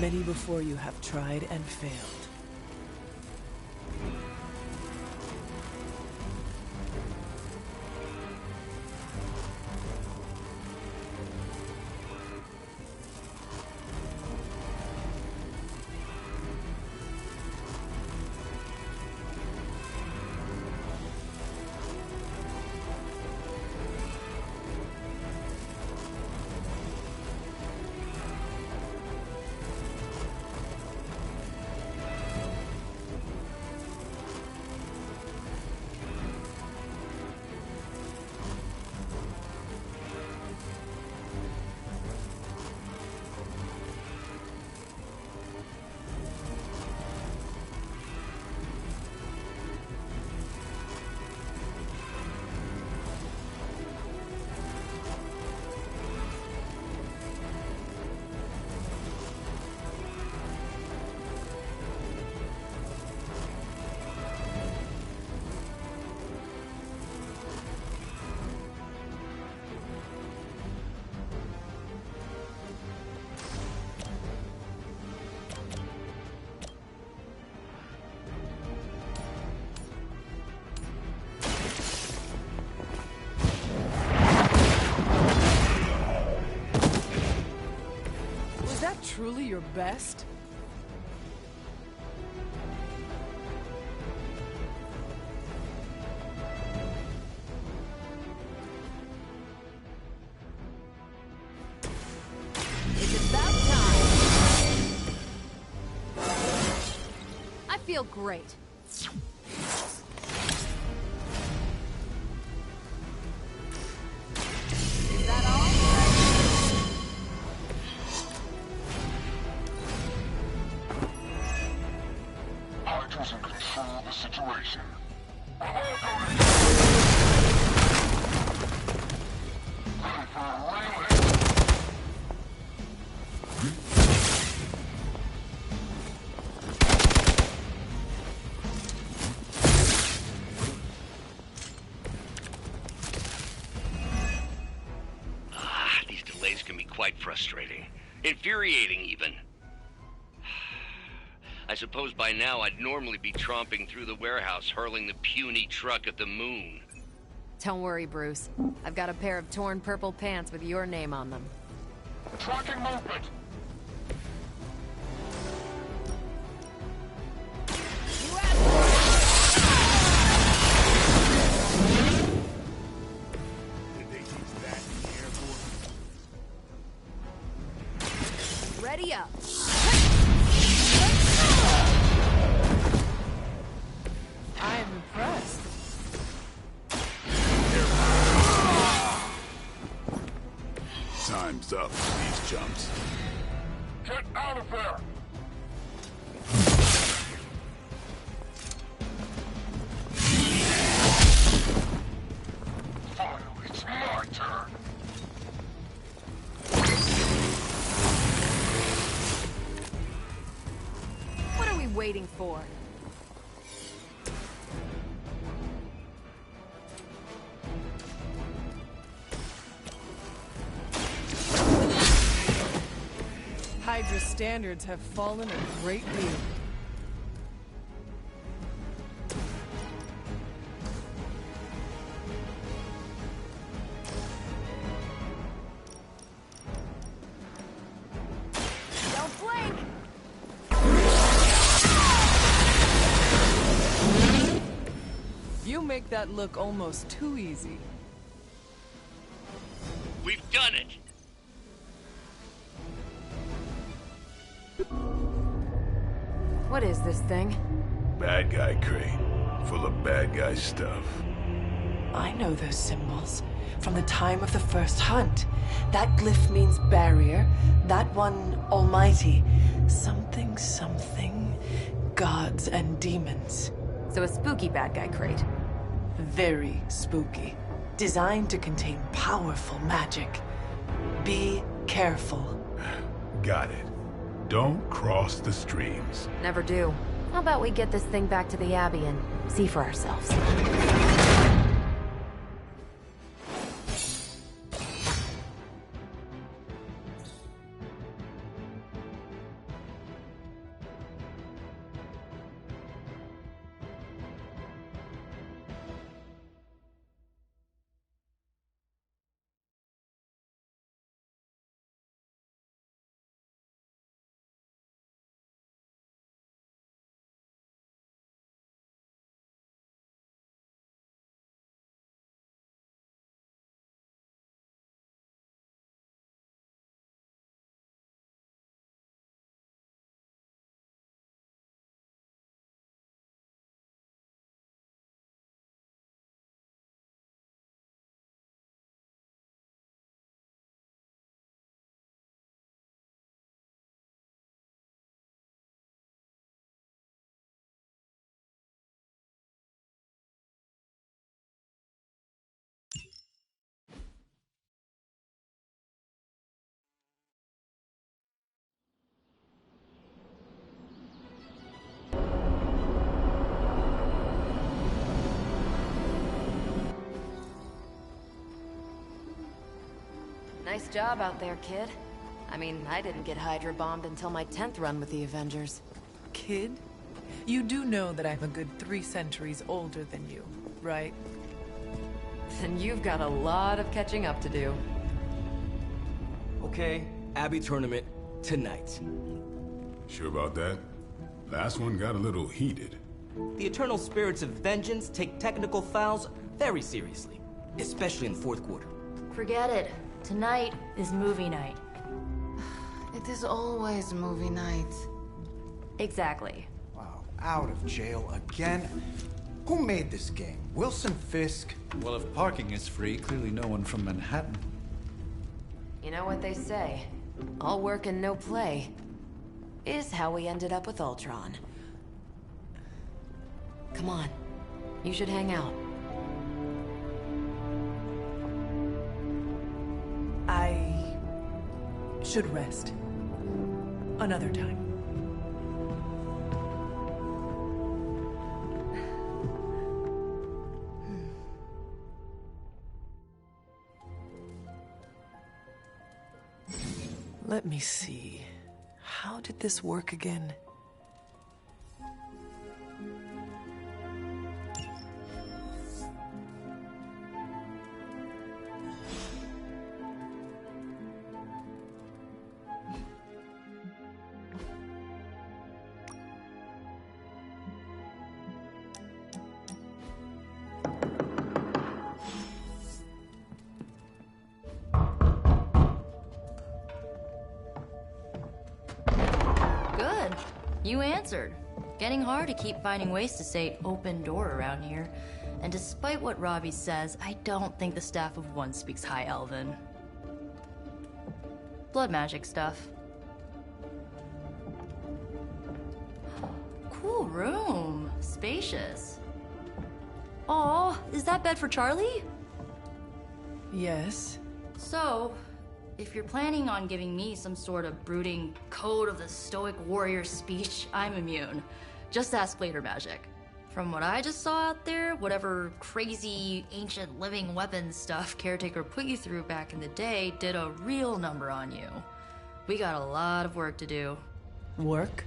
Many before you have tried and failed. Truly your best? It's about time. I feel great. Is that all? Hydra's in control of the situation. These delays can be quite frustrating. Infuriating, even. I suppose by now I'd normally be tromping through the warehouse, hurling the puny truck at the moon. Don't worry, Bruce. I've got a pair of torn purple pants with your name on them. Tracking movement. Did they teach that in the Air Force? Ready up. I am impressed. Time's up for these chumps. Get out of there! Finally, it's my turn. What are we waiting for? Hydra standards have fallen a great deal. Don't blink! You make that look almost too easy. We've done it! What is this thing? Bad guy crate. Full of bad guy stuff. I know those symbols from the time of the first hunt. That glyph means barrier, that one almighty. Something, something, gods and demons. So a spooky bad guy crate. Very spooky. Designed to contain powerful magic. Be careful. Got it. Don't cross the streams. Never do. How about we get this thing back to the Abbey and see for ourselves? Nice job out there, kid. I mean, I didn't get Hydra bombed until my 10th run with the Avengers. Kid? You do know that I'm a good 3 centuries older than you, right? Then you've got a lot of catching up to do. Okay, Abbey tournament tonight. Sure about that? Last one got a little heated. The Eternal Spirits of Vengeance take technical fouls very seriously, especially in the fourth quarter. Forget it. Tonight is movie night. It is always movie night. Exactly. Wow, out of jail again? Who made this game? Wilson Fisk? Well, if parking is free, clearly no one from Manhattan. You know what they say? All work and no play is how we ended up with Ultron. Come on. You should hang out. I should rest. Another time. Let me see. How did this work again? You answered. Getting hard to keep finding ways to say open door around here. And despite what Robbie says, I don't think the Staff of One speaks High Elven. Blood magic stuff. Cool room. Spacious. Aw, is that bed for Charlie? Yes. So, if you're planning on giving me some sort of brooding code of the stoic warrior speech, I'm immune. Just ask later, Magic. From what I just saw out there, whatever crazy ancient living weapons stuff Caretaker put you through back in the day did a real number on you. We got a lot of work to do. Work?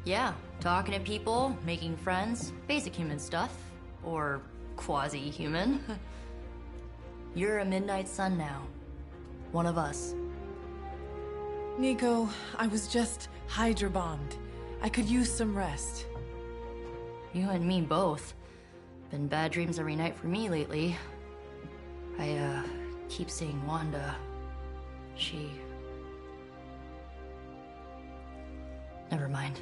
Yeah, talking to people, making friends, basic human stuff. Or quasi-human. You're a Midnight Sun now. One of us. Nico, I was just Hydra bombed. I could use some rest. You and me both. Been bad dreams every night for me lately. I, keep seeing Wanda. She... Never mind.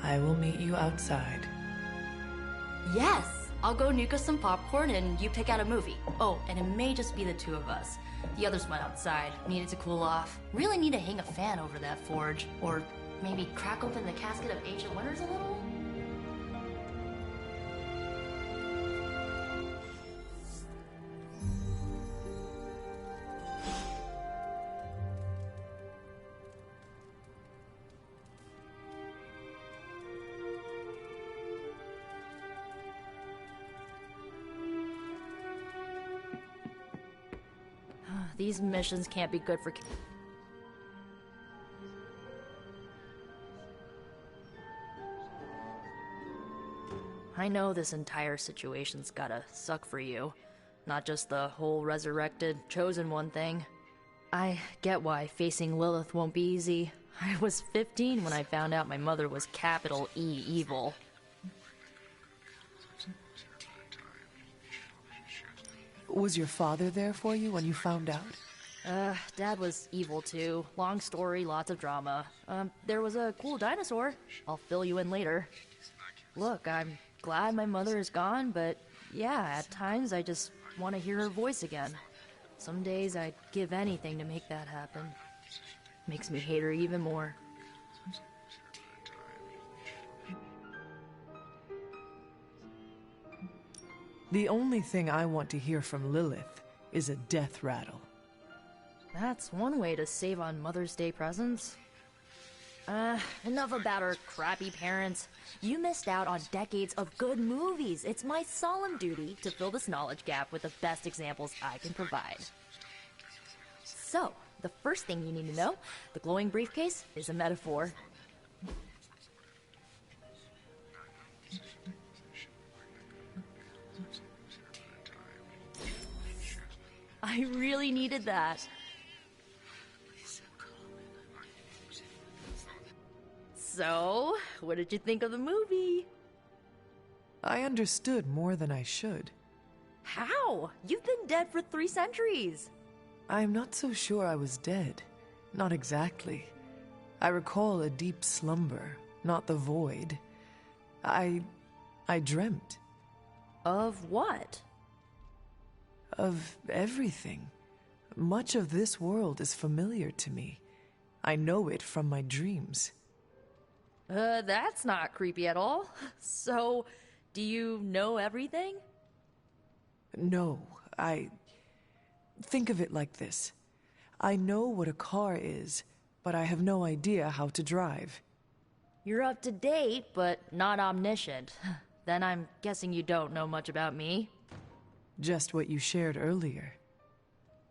I will meet you outside. Yes! I'll go nuke us some popcorn and you pick out a movie. Oh, and it may just be the two of us. The others went outside, needed to cool off. Really need to hang a fan over that forge. Or maybe crack open the casket of ancient wonders a little? These missions can't be good for... I know this entire situation's gotta suck for you. Not just the whole resurrected, chosen one thing. I get why facing Lilith won't be easy. I was 15 when I found out my mother was capital E evil. Was your father there for you when you found out? Dad was evil too. Long story, lots of drama. There was a cool dinosaur. I'll fill you in later. Look, I'm glad my mother is gone, but yeah, at times I just want to hear her voice again. Some days I'd give anything to make that happen. Makes me hate her even more. The only thing I want to hear from Lilith is a death rattle. That's one way to save on Mother's Day presents. Enough about her crappy parents. You missed out on decades of good movies. It's my solemn duty to fill this knowledge gap with the best examples I can provide. So, the first thing you need to know, the glowing briefcase is a metaphor. I really needed that. So, what did you think of the movie? I understood more than I should. How? You've been dead for 3 centuries. I'm not so sure I was dead. Not exactly. I recall a deep slumber, not the void. I dreamt. Of what? Of everything. Much of this world is familiar to me. I know it from my dreams. That's not creepy at all. So, do you know everything? No, Think of it like this. I know what a car is, but I have no idea how to drive. You're up to date, but not omniscient. Then I'm guessing you don't know much about me. Just what you shared earlier.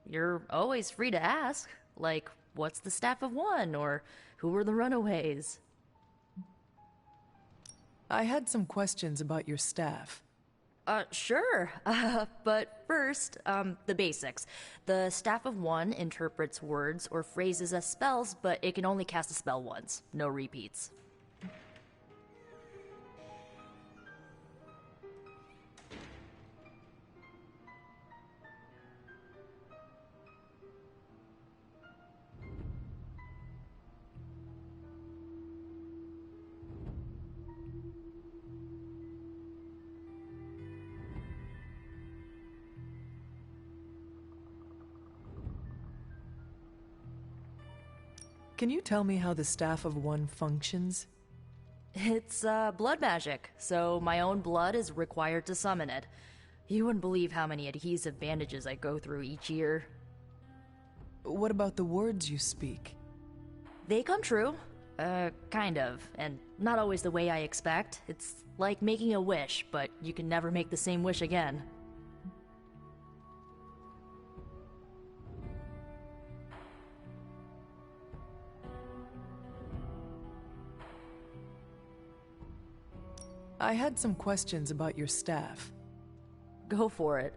You're always free to ask. Like, what's the Staff of One? Or who were the Runaways? I had some questions about your staff. Sure. But first, the basics. The Staff of One interprets words or phrases as spells, but it can only cast a spell once. No repeats. Can you tell me how the Staff of One functions? It's, blood magic, so my own blood is required to summon it. You wouldn't believe how many adhesive bandages I go through each year. What about the words you speak? They come true. Kind of. And not always the way I expect. It's like making a wish, but you can never make the same wish again. I had some questions about your staff. Go for it.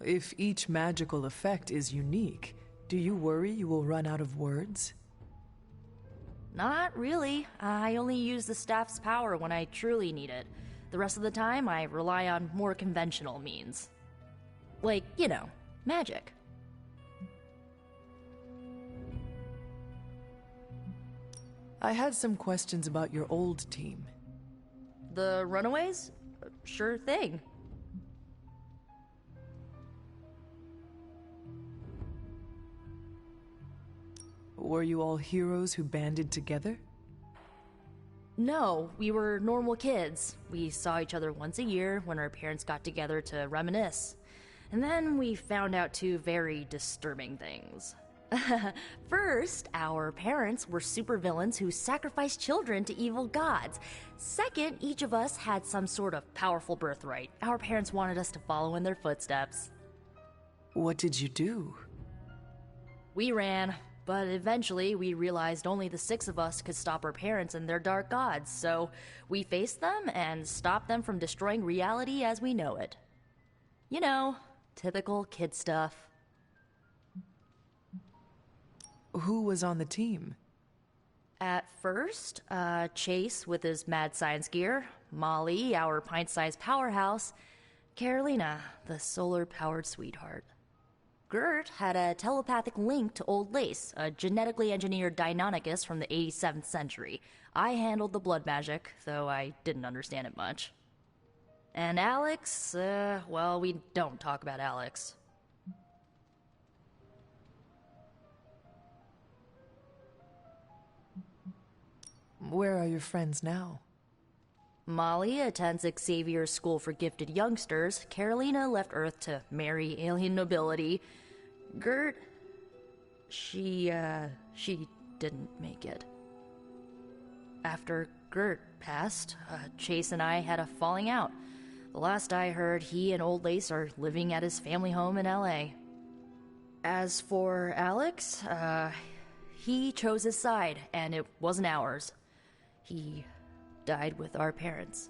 If each magical effect is unique, do you worry you will run out of words? Not really. I only use the staff's power when I truly need it. The rest of the time, I rely on more conventional means. Like, you know, magic. I had some questions about your old team. The Runaways? Sure thing. Were you all heroes who banded together? No, we were normal kids. We saw each other once a year when our parents got together to reminisce. And then we found out two very disturbing things. First, our parents were supervillains who sacrificed children to evil gods. Second, each of us had some sort of powerful birthright. Our parents wanted us to follow in their footsteps. What did you do? We ran, but eventually we realized only the 6 of us could stop our parents and their dark gods, so we faced them and stopped them from destroying reality as we know it. You know, typical kid stuff. Who was on the team? At first, Chase with his mad science gear, Molly, our pint-sized powerhouse, Carolina, the solar-powered sweetheart. Gert had a telepathic link to Old Lace, a genetically engineered Deinonychus from the 87th century. I handled the blood magic, though I didn't understand it much. And Alex, well, we don't talk about Alex. Where are your friends now? Molly attends Xavier's School for Gifted Youngsters. Carolina left Earth to marry alien nobility. Gert... She didn't make it. After Gert passed, Chase and I had a falling out. The last I heard, he and Old Lace are living at his family home in L.A. As for Alex, he chose his side, and it wasn't ours. He died with our parents.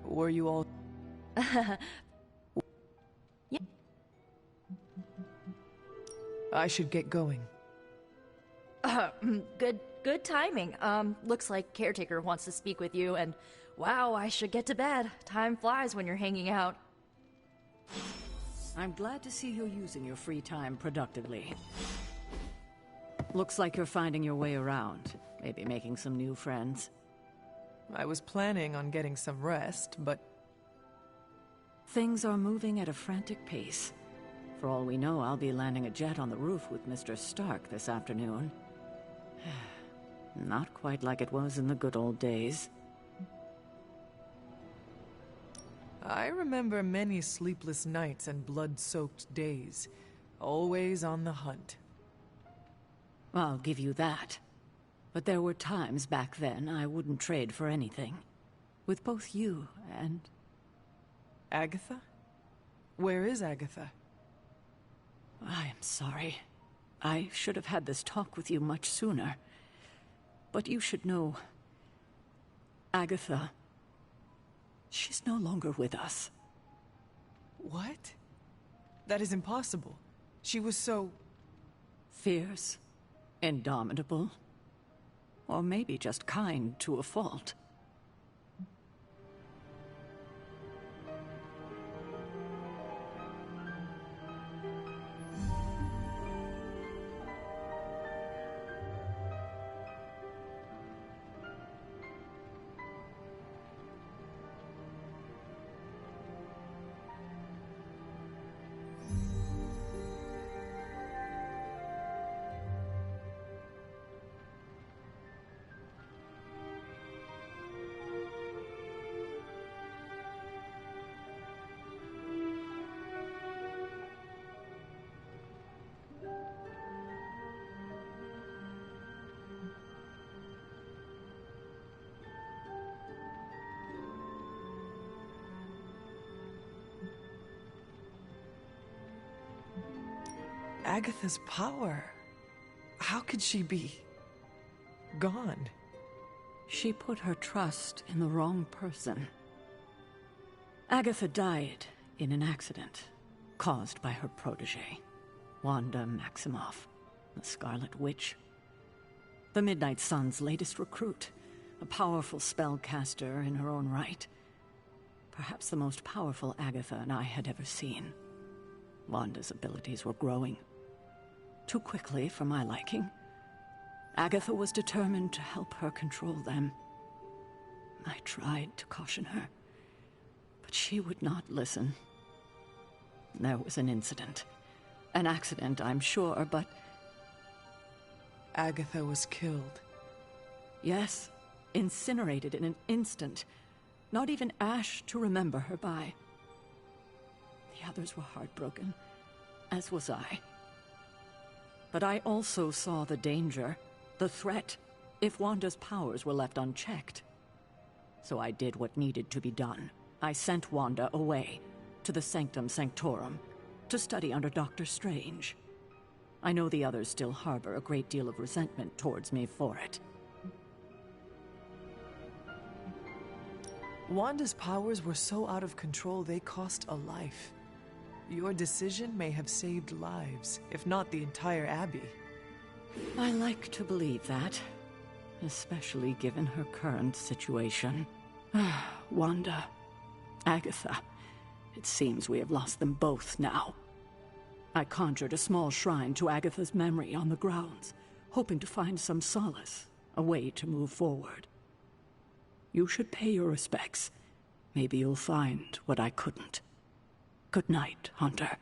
Were you all... Yeah. I should get going. Good timing. Looks like Caretaker wants to speak with you, and wow, I should get to bed. Time flies when you're hanging out. I'm glad to see you're using your free time productively. Looks like you're finding your way around, maybe making some new friends. I was planning on getting some rest, but... Things are moving at a frantic pace. For all we know, I'll be landing a jet on the roof with Mr. Stark this afternoon. Not quite like it was in the good old days. I remember many sleepless nights and blood-soaked days. Always on the hunt. I'll give you that. But there were times back then I wouldn't trade for anything. With both you and... Agatha? Where is Agatha? I am sorry. I should have had this talk with you much sooner. But you should know... Agatha... she's no longer with us. What? That is impossible. She was so... fierce, indomitable, or maybe just kind to a fault. Agatha's power. How could she be... gone? She put her trust in the wrong person. Agatha died in an accident caused by her protege, Wanda Maximoff, the Scarlet Witch. The Midnight Sun's latest recruit, a powerful spellcaster in her own right. Perhaps the most powerful Agatha and I had ever seen. Wanda's abilities were growing. Too quickly for my liking. Agatha was determined to help her control them. I tried to caution her, but she would not listen. There was an incident. An accident, I'm sure, but... Agatha was killed. Yes, incinerated in an instant. Not even ash to remember her by. The others were heartbroken, as was I. But I also saw the danger, the threat, if Wanda's powers were left unchecked. So I did what needed to be done. I sent Wanda away, to the Sanctum Sanctorum, to study under Doctor Strange. I know the others still harbor a great deal of resentment towards me for it. Wanda's powers were so out of control they cost a life. Your decision may have saved lives, if not the entire Abbey. I like to believe that, especially given her current situation. Wanda, Agatha, it seems we have lost them both now. I conjured a small shrine to Agatha's memory on the grounds, hoping to find some solace, a way to move forward. You should pay your respects. Maybe you'll find what I couldn't. Good night, Hunter.